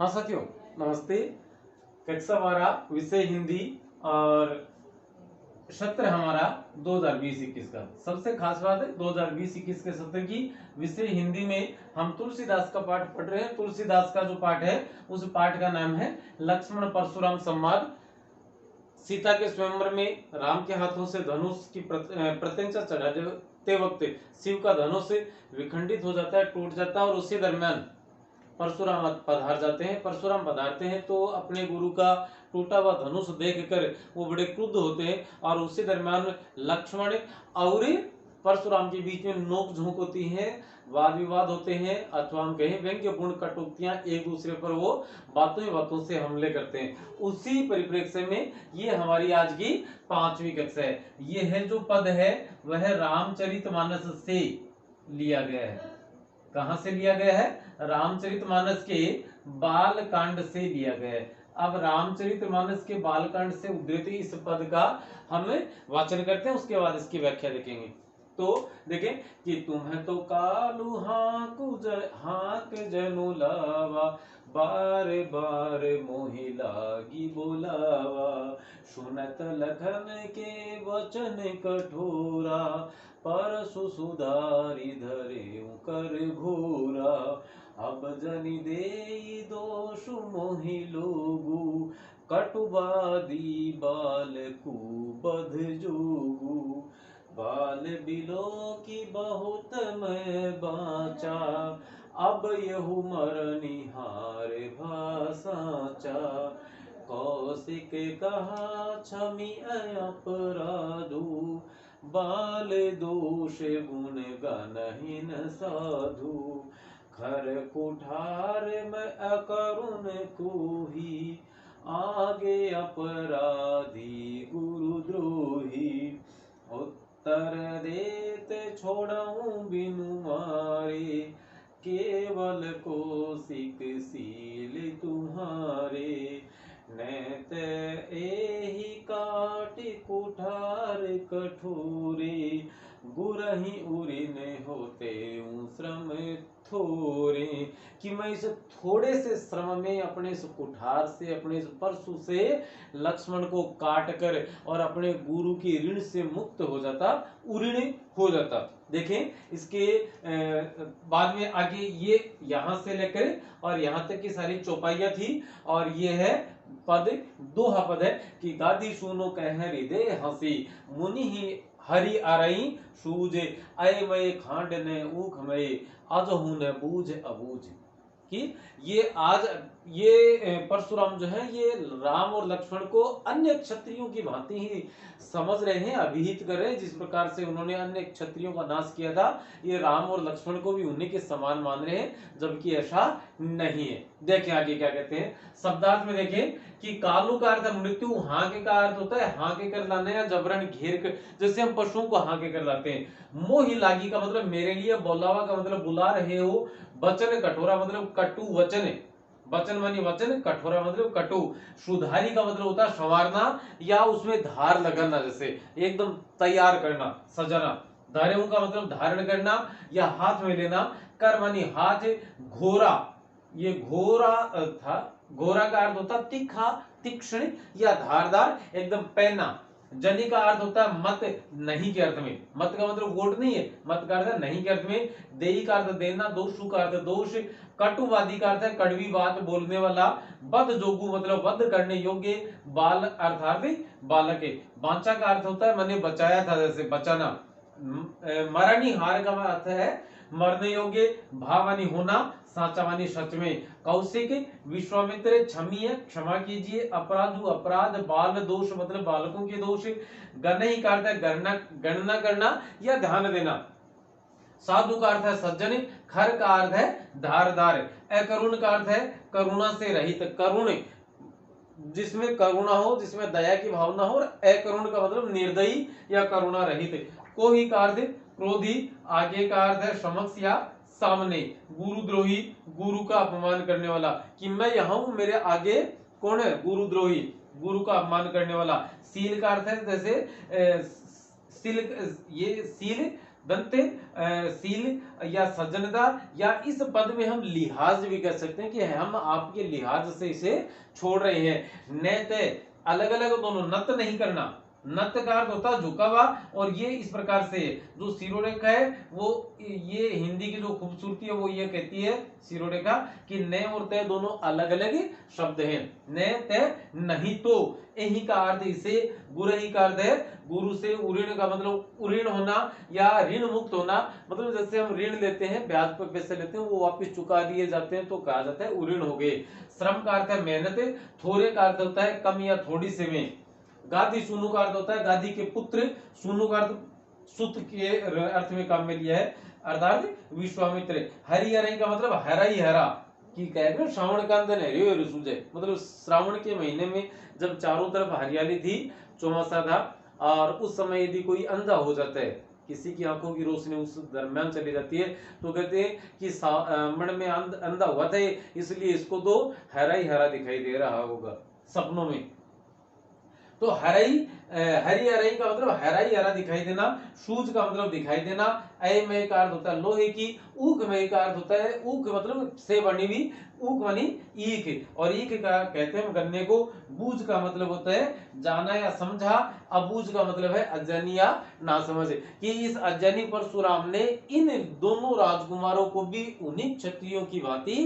हाँ साथियों, नमस्ते। कक्षा हमारा विषय हिंदी और सत्र हमारा 2020-21 का। सबसे खास बात है 2020-21 के सत्र की विषय हिंदी में हम तुलसीदास का पाठ पढ़ रहे हैं। तुलसीदास का जो पाठ है उस पाठ का नाम है लक्ष्मण परशुराम संवाद। सीता के स्वयंवर में राम के हाथों से धनुष की प्रत्यंचा चढ़ाते वक्त शिव का धनुष विखंडित हो जाता है, टूट जाता है और उसी दरमियान परशुराम पधार जाते हैं। परशुराम पधारते हैं तो अपने गुरु का टूटा हुआ धनुष देखकर वो बड़े क्रुद्ध होते हैं और उसी दरमियान लक्ष्मण और परशुराम के बीच में नोक झोंक होती है, वाद विवाद होते हैं, अथवा हम कहें व्यंग्यपूर्ण कटुक्तियां, एक दूसरे पर वो बातों ही बातों से हमले करते हैं। उसी परिप्रेक्ष्य में ये हमारी आज की 5वीं कक्षा है। ये है जो पद है वह रामचरितमानस से लिया गया है। कहां से लिया गया है? रामचरितमानस के बाल कांड से लिया गया है। अब रामचरितमानस के बाल कांड से उद्धृत इस पद का हम वाचन करते हैं, उसके बाद इसकी व्याख्या देखेंगे। तो देखें कि तुम्हें तो कालू हाक जनु लावा, बार बार मोहि लागी बोलावा, सुनत लखन के वचन कठोरा, परसु सुधारी धरे कर घोरा, अब जनि देई दोष मोहि लोगु, कटुवादी बाल को बध जोगु, बाल बिलो की बहुत मैं बाचा, अब यहु मरनिहार भासाचा, कौशिक कहा क्षमी अपराधु, बाल दोष गुण गनहीन साधु, खर कुठार में अकरुण कोही, आगे अपराधी गुरुद्रोही, उत्तर देते छोड़ऊं बिनु मारे, केवल कौशिक सील तुम्हारे, नैत एहि काटि कुठार कठोरे, गुरहि उरिन होते श्रम थोरे। कि मैं इस थोड़े से श्रम में अपने इस कुठार से, अपने इस परशु से लक्ष्मण को काट कर और अपने गुरु की ऋण से मुक्त हो जाता, उऋण हो जाता। देखें इसके बाद में आगे ये यहां से लेकर और यहां तक की सारी चौपाइयां थी और ये है पद, दोहा पद है कि गादी सुनो कह हृदय हंसी, मुनि ही हरि आरई सूझे, अय मय खांड ने ऊख मय, अजहू न बूझ अबूझ। कि ये परशुराम जो है ये राम और लक्ष्मण को अन्य क्षत्रियों की भांति ही समझ रहे हैं, अभिहित कर रहे हैं। जिस प्रकार से उन्होंने अन्य क्षत्रियों का नाश किया था, ये राम और लक्ष्मण को भी उन्हीं के समान मान रहे हैं, जबकि ऐसा नहीं है। देखें आगे क्या कहते हैं शब्दार्थ में। देखें कि कालू का अर्थ मृत्यु, हाके का अर्थ होता है हाके कर लाना या जबरन घेर कर, जैसे हम पशुओं को हाके कर लाते हैं। मोहि लागी का मतलब मेरे लिए, बोलावा का मतलब बुला रहे हो, वचन कठोरा मतलब कटु वचन, वचन मानी वचन, कठोरा मतलब कटु, सुधारी का मतलब होता है संवारना या उसमें धार लगाना, जैसे एकदम तैयार करना, सजाना। धारेऊ का मतलब धारण करना या हाथ में लेना, कर मानी हाथ, घोरा, ये घोरा था, घोरा का अर्थ होता तीखा, तीक्ष्ण या धारदार, एकदम पैना। जनि का अर्थ होता है मत, नहीं के अर्थ में, मत का मतलब वोट नहीं है, मत का अर्थ नहीं के अर्थ में, देई का अर्थ देना, दोषु का अर्थ दोष, कटुवादी का अर्थ है कड़वी बात बोलने वाला, बद जोगु मतलब वध करने योग्य, बाल अर्थात बालक, बांचा का अर्थ होता है मैंने बचाया था, जैसे बचाना। मरणी हार का अर्थ है मरने योग्य, भावानी होना, साचावानी सच में। कौशिक विश्वामित्र क्षमीय क्षमा कीजिए, अपराधु अपराध, बाल दोष मतलब बालकों के दोष, गणही का अर्थ है गणना करना या ध्यान देना, साधु का अर्थ है सज्जन, खर का अर्थ है धारदार, अकरुण का अर्थ है करुणा से रहित, करुण जिसमें करुणा हो, जिसमें दया की भावना हो, और अकरुण का मतलब निर्दयी या करुणा रहित, कोही का अर्थ क्रोधी, आगे का अर्थ है समक्ष या सामने, गुरुद्रोही गुरु का अपमान करने वाला, कि मैं यहां हूं मेरे आगे कौन है? गुरुद्रोही, गुरु का अपमान करने वाला। सील का अर्थ है जैसे सील, ये सील दंते शील या सज्जनता, या इस पद में हम लिहाज भी कर सकते हैं कि हम आपके लिहाज से इसे छोड़ रहे हैं। नैत अलग अलग दोनों, नत नहीं करना, नत का अर्थ होता है झुका हुआ, और ये इस प्रकार से जो शिरोरेखा है वो, ये हिंदी की जो खूबसूरती है वो ये कहती है शिरोरेखा कि न और तय दोनों अलग अलग शब्द हैं। न तय नहीं तो, यही का अर्थ इसे गुरही का अर्थ है गुरु से उऋण का मतलब उऋण होना या ऋण मुक्त होना, मतलब जैसे हम ऋण लेते हैं, ब्याज पर पैसे लेते हैं, वो वापस चुका दिए जाते हैं, तो कहा जाता है उऋण हो गए। श्रम का अर्थ है मेहनत, थोड़े का अर्थ होता है कम या थोड़ी से में, गादी सूनु का अर्थ होता है गादी के पुत्र, सूनु का अर्थ सुत के अर्थ में काम में लिया है, अर्थात विश्वामित्र। हरि हरि का मतलब हरा ही हरा, कि कह श्रावण का अंदर हरियो हरि सूझे, मतलब श्रावण के महीने में जब चारों तरफ हरियाली थी, चौमासा था, और उस समय यदि कोई अंधा हो जाता है, किसी की आंखों की रोशनी उस दरमियान चली जाती है, तो कहते हैं कि मन में अंधा हुआ था इसलिए इसको तो हरा ही हरा दिखाई दे रहा होगा सपनों में। तो हरी हरी का मतलब हरा ही हरा दिखाई देना, सूज का मतलब दिखाई देना, अयमय का अर्थ होता है लोहे की, ऊखमय का अर्थ होता है ऊख मतलब से बनी हुई, ऊख बनी ईख, और ईख का कहते हैं गन्ने को। बूझ का मतलब होता है जाना या समझा, अबूझ का मतलब है अज्ञानी या ना समझ, कि इस अज्ञानी परशुराम ने इन दोनों राजकुमारों को भी उन्हीं क्षत्रियों की भांति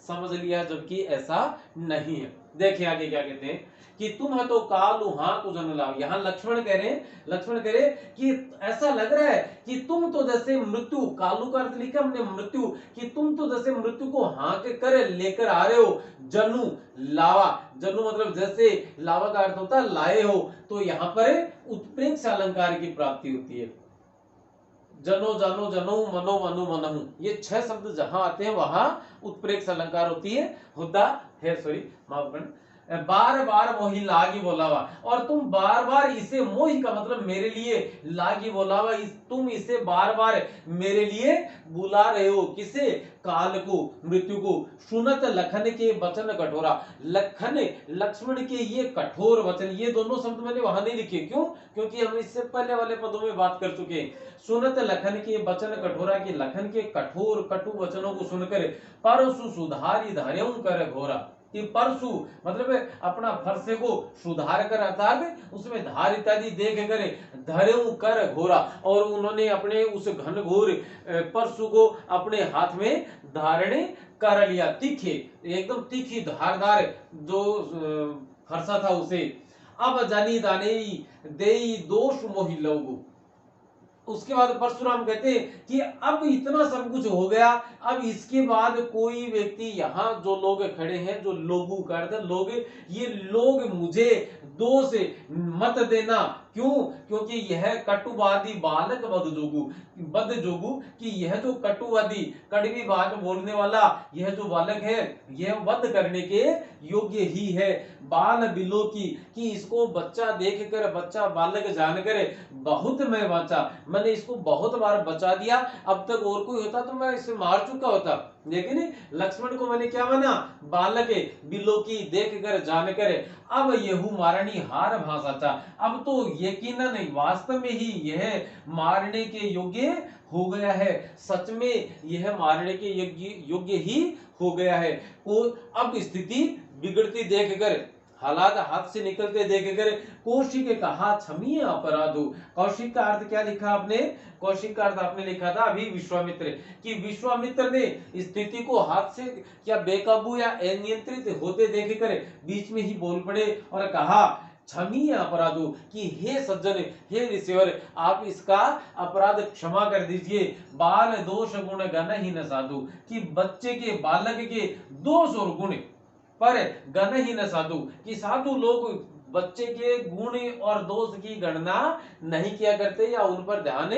समझ लिया, जबकि ऐसा नहीं है। देखिए आगे क्या कहते हैं कि तुम है तो कालू हाँ को जन लाओ। यहाँ लक्ष्मण कह रहे कि ऐसा लग रहा है कि तुम तो जैसे मृत्यु, कालू का अर्थ लिखा हमने मृत्यु, कि तुम तो जैसे मृत्यु को हाँक कर लेकर आ रहे हो। जनु लावा, जनु मतलब जैसे, लावा का अर्थ होता है लाए हो, तो यहाँ पर उत्प्रेक्ष अलंकार की प्राप्ति होती है। जनो जानो जनो मनो मनु मनहु, ये 6 शब्द जहां आते हैं वहां उत्प्रेक्ष अलंकार होती है, होता है, सॉरी माफ करना, बार बार मोही लागी बोलावा, और तुम बार बार इसे, मोही का मतलब मेरे लिए, लागी बोलावा तुम इसे बार बार मेरे लिए बुला रहे हो, किसे, काल को, मृत्यु को। सुनत लखन के वचन कठोरा, लखन लक्ष्मण के ये कठोर वचन, ये दोनों शब्द मैंने वहां नहीं लिखे, क्यों, क्योंकि हम इससे पहले वाले पदों में बात कर चुके हैं। सुनत लखन के वचन कठोरा, के लखन के कठोर कटु वचनों को सुनकर परसु सुधारी धार्यों कर घोरा, कि परसु मतलब अपना फरसे को सुधार कर, अर्थात उसमें धार इत्यादि देख कर धरेऊ कर घोरा, और उन्होंने अपने उस घनघोर परसु को अपने हाथ में धारण कर लिया, तीखे, एकदम तीखी धारदार जो फरसा था उसे। अब जानी दाने देई दोष मोहि लोगु, उसके बाद परशुराम कहते हैं कि अब इतना सब कुछ हो गया, अब इसके बाद कोई व्यक्ति, यहाँ जो लोग खड़े हैं, जो लोगों का अर्थ लोग, ये लोग मुझे दोष मत देना, क्यों, क्योंकि यह कटुवादी बालक बद जोगु, कि यह जो कटुवादी कड़वी बात बोलने वाला यह जो बालक है, यह वध करने के योग्य ही है। बाल बिलो की, कि इसको बच्चा देखकर, बच्चा बालक जानकर बहुत मैं बचा, मैंने इसको बहुत बार बचा दिया, अब तक और कोई होता तो मैं इसे मार चुका होता, लेकिन लक्ष्मण को मैंने क्या माना, बालक बिलो की देख कर जानकर, अब यहू मारणी हार भाषा, अब तो यकीनन वास्तव में ही यह मारने के योग्य हो गया है, सच में यह मारने के योग्य ही हो गया है। को अब स्थिति बिगड़ती देखकर, हालात हाथ से निकलते देखकर कौशिक कहा क्षमीय अपराधो, कौशिक का अर्थ क्या लिखा आपने, कौशिक का अर्थ आपने लिखा था अभी विश्वामित्र, कि विश्वामित्र ने स्थिति को हाथ से क्या बेकाबू या अनियंत्रित होते देखकर बीच में ही बोल पड़े और कहा क्षमीय अपराधो, कि हे सज्जन, हे ऋषिवर, आप इसका अपराध क्षमा कर दीजिए। बाल दोष गुण गण ही न साधु, कि बच्चे के, बालक के दोष और गुण पर गण ही न साधु, कि साधु लोग बच्चे के गुण और दोष की गणना नहीं किया करते या उन पर ध्यान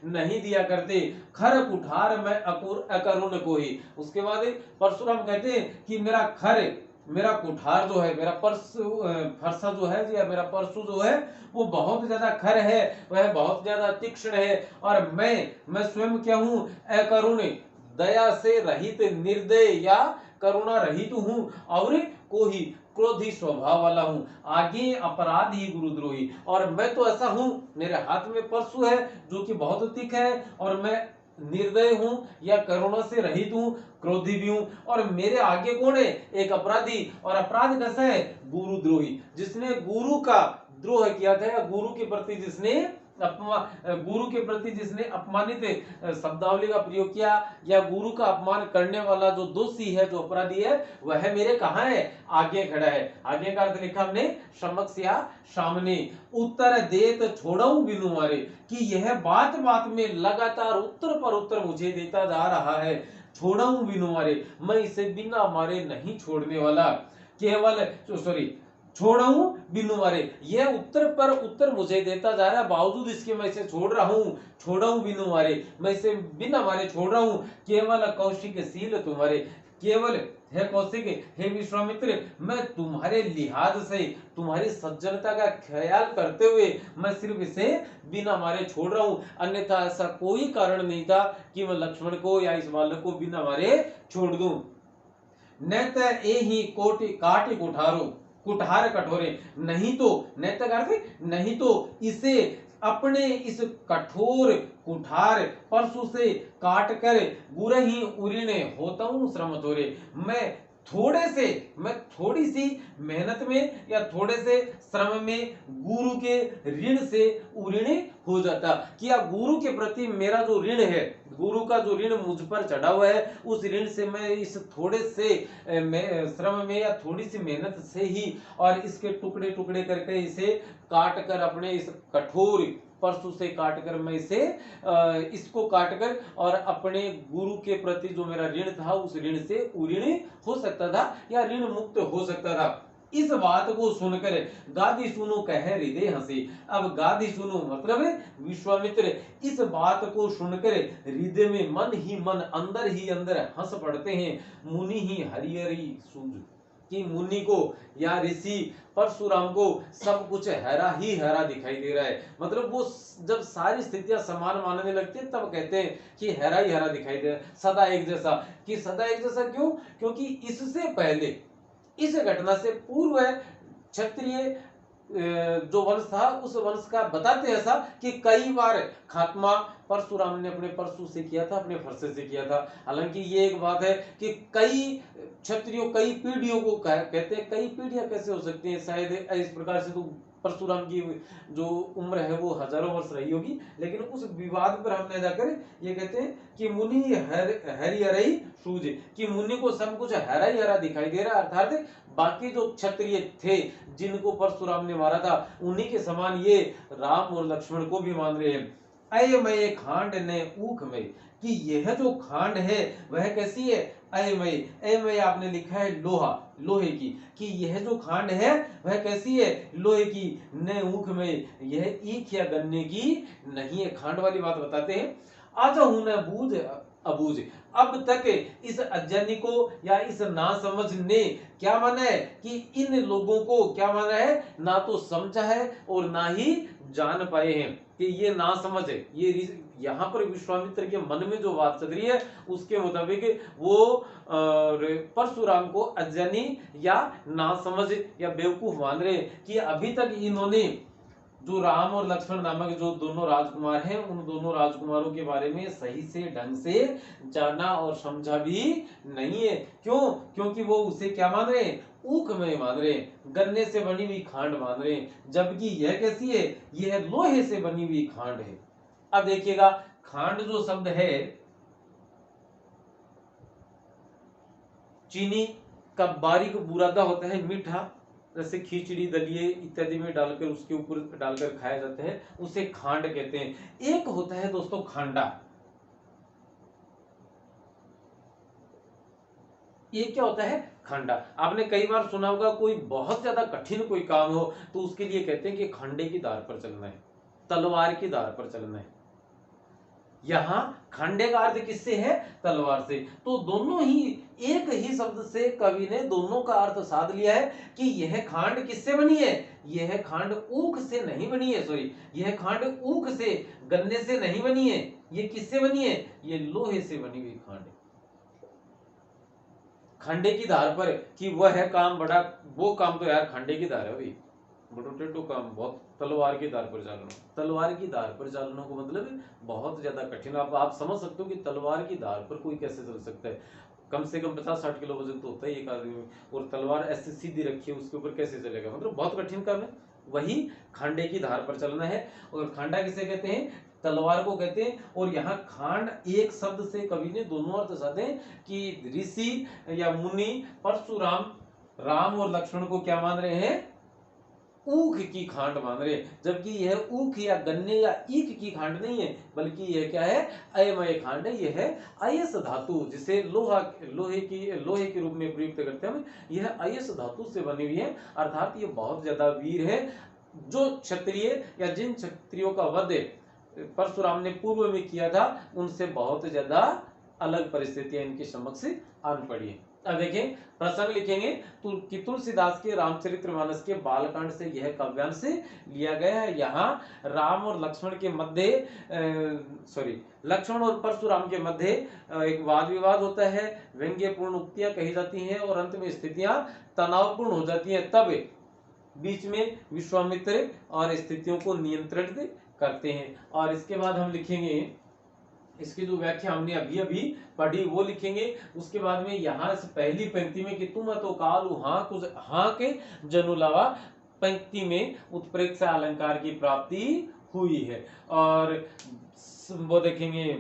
नहीं दिया करते। खर कुठार में अकरुण कोई, उसके बाद परशुराम कहते हैं कि मेरा कुठार जो है, मेरा फरसा जो है या मेरा परसु जो है वो बहुत ज्यादा खर है, वह बहुत ज्यादा तीक्ष्ण है, और मैं स्वयं क्या हूं, अकरुण, दया से रहित, निर्दय या करुणा रहित हूँ और कोई क्रोधी स्वभाव वाला हूँ, आगे अपराध ही गुरुद्रोही। और मैं तो ऐसा हूँ, मेरे हाथ में परशु है जो कि बहुत तीखा है, और मैं निर्दय हूँ या करुणा से रहित हूँ, क्रोधी भी हूँ। और मेरे आगे कौन है? एक अपराधी। और अपराध कैसा है? गुरुद्रोही, जिसने गुरु का द्रोह किया था, या गुरु के प्रति जिसने गुरु के प्रति जिसने अपमानित शब्दावली का प्रयोग किया, या गुरु का अपमान करने वाला जो दोषी है, जो अपराधी है, वह मेरे कहाँ है? आगे खड़ा है। आगे का अर्थ लिखा हमने समक्ष या सामने। उत्तर देत छोड़ऊ बिनु मारे, कि यह बात बात में लगातार उत्तर पर उत्तर मुझे देता जा रहा है। छोड़ऊ बिनु मारे, मैं इसे बिना मारे नहीं छोड़ने वाला। केवल सॉरी छोड़ऊ बिनु मारे, यह उत्तर पर उत्तर मुझे देता जा रहा है, बावजूद इसके मैं इसे छोड़ रहा हूँ। छोड़ऊ बिनु मारे, मैं इसे बिना मारे छोड़ रहा हूँ। केवल कौशिक सील तुम्हारे, केवल हे कौशिक, हे विश्वामित्र, मैं तुम्हारे लिहाज से, तुम्हारी सज्जनता का ख्याल करते हुए मैं सिर्फ इसे बिना मारे छोड़ रहा हूं, अन्यथा ऐसा कोई कारण नहीं था कि मैं लक्ष्मण को या इस बालक को बिना मारे छोड़ दूं। न त ए ही कोटि काटि कुठारो, कुठार कठोरे, नहीं तो न त अर्थ नहीं तो इसे अपने इस कठोर कुठार परशु से काट कर गुरही उरिणे होता हूं श्रम थोरे। मैं थोड़ी सी मेहनत में या थोड़े से श्रम में गुरु के ऋण से उऋणी हो जाता, कि या गुरु के प्रति मेरा जो ऋण है, गुरु का जो ऋण मुझ पर चढ़ा हुआ है, उस ऋण से मैं इस थोड़े से श्रम में या थोड़ी सी मेहनत से ही, और इसके टुकड़े टुकड़े करके इसे काट कर, अपने इस कठोर परशु से काटकर मैं इसे इसको काटकर और अपने गुरु के प्रति जो मेरा ऋण था, उस ऋण से उऋणी हो सकता था या ऋण मुक्त हो सकता था। इस बात को सुनकर गादी सुनो कह हृदय हंसी। अब गादी सुनो मतलब विश्वामित्र इस बात को सुनकर हृदय में मन ही मन, अंदर ही अंदर हंस पड़ते हैं। मुनि ही हरिहरी सूझ, कि मुनि को या ऋषि परशुराम को सब कुछ हरा ही हरा दिखाई दे रहा है। मतलब वो जब सारी स्थितियां समान मानने लगती है, तब कहते हैं कि हरा ही हरा दिखाई दे रहा है, सदा एक जैसा। कि सदा एक जैसा क्यों? क्योंकि इससे पहले, इस घटना से पूर्व क्षत्रिय जो वंश था, उस वंश का बताते हैं ऐसा कि कई बार खात्मा परशुराम ने अपने परशु से किया था, अपने फरसे से किया था। हालांकि ये एक बात है कि कई क्षत्रियों, कई पीढ़ियों को कहते हैं, कई पीढ़ियां कैसे हो सकती हैं, शायद इस प्रकार से तो परशुराम की जो उम्र है वो हजारों वर्ष रही होगी। लेकिन उस विवाद पर हम न जाकर ये कहते हैं कि मुनि हरि हरई सूझ, कि मुनि को सब कुछ हरा ही हरा दिखाई दे रहा है। अर्थात बाकी जो क्षत्रिय थे जिनको परशुराम ने मारा था, उन्हीं के समान ये राम और लक्ष्मण को भी मान रहे हैं। अयमय खांड ने ऊख में, कि यह जो खांड है वह कैसी है? अयमय, अयमय आपने लिखा है लोहा, लोहे की, कि यह जो खांड है वह कैसी है? लोहे की। न ऊख में, यह ईख या गन्ने की नहीं है। खांड वाली बात बताते हैं। आजा हूं न बूझ अबूझ, अब तक इस अज्ञानी को या इस नासमझ ने क्या माना है? कि इन लोगों को क्या माना है? ना तो समझा है और ना ही जान पाए हैं, कि ये नासमझ है। ये यहाँ पर विश्वामित्र के मन में जो बात चल रही है उसके मुताबिक वो परशुराम को अज्ञानी या नासमझ या बेवकूफ मान रहे हैं, कि अभी तक इन्होंने जो राम और लक्ष्मण नामक जो दोनों राजकुमार हैं, उन दोनों राजकुमारों के बारे में सही से ढंग से जाना और समझा भी नहीं है। क्यों? क्योंकि वो उसे क्या मान रहे हैं? ऊख में मान रहे हैं, गन्ने से बनी हुई खांड मान रहे हैं। जबकि यह कैसी है? यह लोहे से बनी हुई खांड है। अब देखिएगा, खांड जो शब्द है, चीनी का बारीक बुरादा होता है, मीठा, जैसे खिचड़ी दलिए इत्यादि में डालकर उसके ऊपर डालकर खाया जाता है, उसे खांड कहते हैं। एक होता है दोस्तों खांडा। ये क्या होता है? खांडा। आपने कई बार सुना होगा, कोई बहुत ज्यादा कठिन कोई काम हो तो उसके लिए कहते हैं कि खंडे की धार पर चलना है, तलवार की धार पर चलना है। यहां खंडे का अर्थ किससे है? तलवार से। तो दोनों ही एक ही शब्द से कवि ने दोनों का अर्थ साध लिया है कि यह खांड किससे बनी है? यह खांड ऊख से नहीं बनी है, सॉरी, यह खांड ऊख से, गन्ने से नहीं बनी है। ये किससे बनी है? ये लोहे से बनी हुई खांड है। खांडे की धार पर कि वह है काम बड़ा, वो काम तो यार खांडे की धार है भाई, बड़ो टेढ़ो काम, बहुत तलवार की धार पर चालना। तलवार की धार पर चालना को मतलब बहुत ज्यादा कठिन। आप समझ सकते हो कि तलवार की धार पर कोई कैसे चल सकता है। कम से कम 50-60 किलो वजन तो होता है एक आदमी में, और तलवार ऐसे सीधी रखी है उसके ऊपर कैसे चलेगा, मतलब बहुत कठिन काम है। वही खांडे की धार पर चलना है। और खांडा किसे कहते हैं, तलवार को कहते हैं। और यहाँ खांड एक शब्द से कवि ने दोनों अर्थ साधे कि ऋषि या मुनि परशुराम राम और लक्ष्मण को क्या मान रहे हैं, ऊख की खांड मान रहे हैं। जबकि यह ऊख या गन्ने या ईख की खांड नहीं है, बल्कि यह क्या है, अयमय खांड है। यह है अयस धातु, जिसे लोहे के रूप में प्रयुक्त करते हैं हम। यह अयस धातु से बनी हुई है, अर्थात ये बहुत ज्यादा वीर है। जो क्षत्रिय या जिन क्षत्रियों का वध परशुराम ने पूर्व में किया था, उनसे बहुत ज्यादा अलग परिस्थितियां इनके समक्ष आन पड़ी है। अब देखें, प्रसंग लिखेंगे कि तुलसीदास के रामचरितमानस के बालकांड से यह काव्यांश लिया गया है। यहाँ राम और लक्ष्मण के मध्य लक्ष्मण और परशुराम के मध्य एक वाद विवाद होता है, व्यंग्यपूर्ण उक्तियां कही जाती हैं और अंत में स्थितियां तनावपूर्ण हो जाती हैं। तब बीच में विश्वामित्र और स्थितियों को नियंत्रित करते हैं। और इसके बाद हम लिखेंगे, इसकी जो व्याख्या हमने अभी अभी पढ़ी वो लिखेंगे। उसके बाद में यहाँ से पहली पंक्ति में कि तुम तो कालू हाँ के जनुलावा, पंक्ति में उत्प्रेक्षा अलंकार की प्राप्ति हुई है। और वो देखेंगे,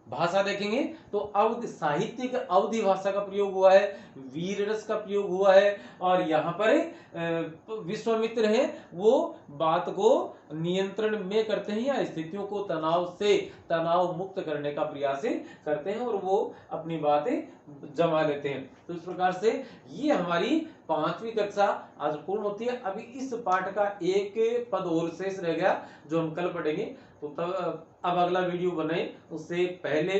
भाषा देखेंगे तो अवधि, साहित्यिक अवधि भाषा का प्रयोग हुआ है, वीर रस का प्रयोग हुआ है। और यहाँ पर विश्वामित्र है वो बात को नियंत्रण में करते हैं या स्थितियों को तनाव मुक्त करने का प्रयास करते हैं और वो अपनी बातें जमा लेते हैं। तो इस प्रकार से ये हमारी 5वीं कक्षा आज पूर्ण होती है। अभी इस पाठ का एक पद और शेष रह गया जो हम कल पढ़ेंगे। तो तब अब अगला वीडियो बनाए, उससे पहले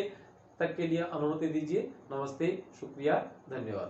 तक के लिए अनुमति दीजिए। नमस्ते, शुक्रिया, धन्यवाद।